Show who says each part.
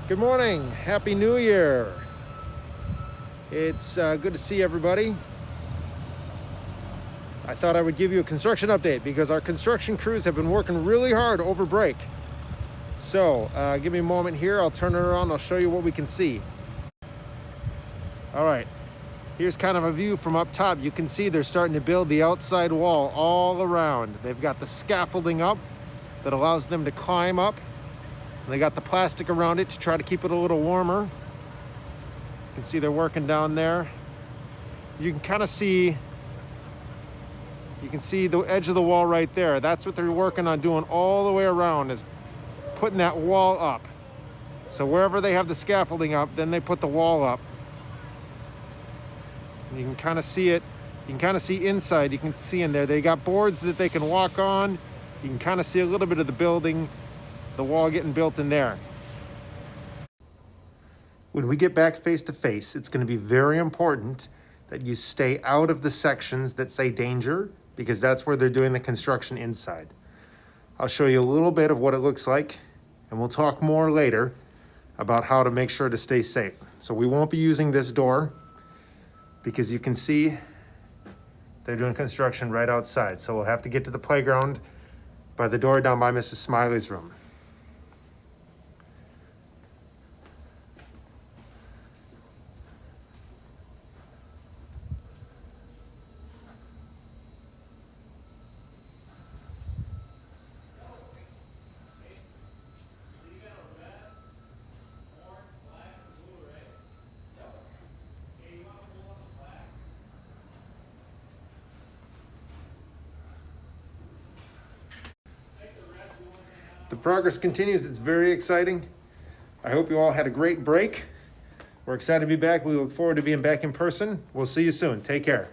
Speaker 1: Good morning. Happy New Year. It's good to see everybody. I thought I would give you a construction update because our construction crews have been working really hard over break. So give me a moment here. I'll turn it around. I'll show you what we can see. All right. Here's kind of a view from up top. You can see they're starting to build the outside wall all around. They've got the scaffolding up that allows them to climb up. And they got the plastic around it to try to keep it a little warmer. You can see they're working down there. You can kind of see, you can see the edge of the wall right there. That's what they're working on doing all the way around, is putting that wall up. So wherever they have the scaffolding up, then they put the wall up. And you can kind of see it. You can kind of see inside. You can see in there. They got boards that they can walk on. You can kind of see a little bit of the building, the wall getting built in there. When we get back face to face, it's going to be very important that you stay out of the sections that say danger, because that's where they're doing the construction inside. I'll show you a little bit of what it looks like, and we'll talk more later about how to make sure to stay safe. So we won't be using this door because you can see they're doing construction right outside. So we'll have to get to the playground by the door down by Mrs. Smiley's room. The progress continues. It's very exciting. I hope you all had a great break. We're excited to be back. We look forward to being back in person. We'll see you soon. Take care.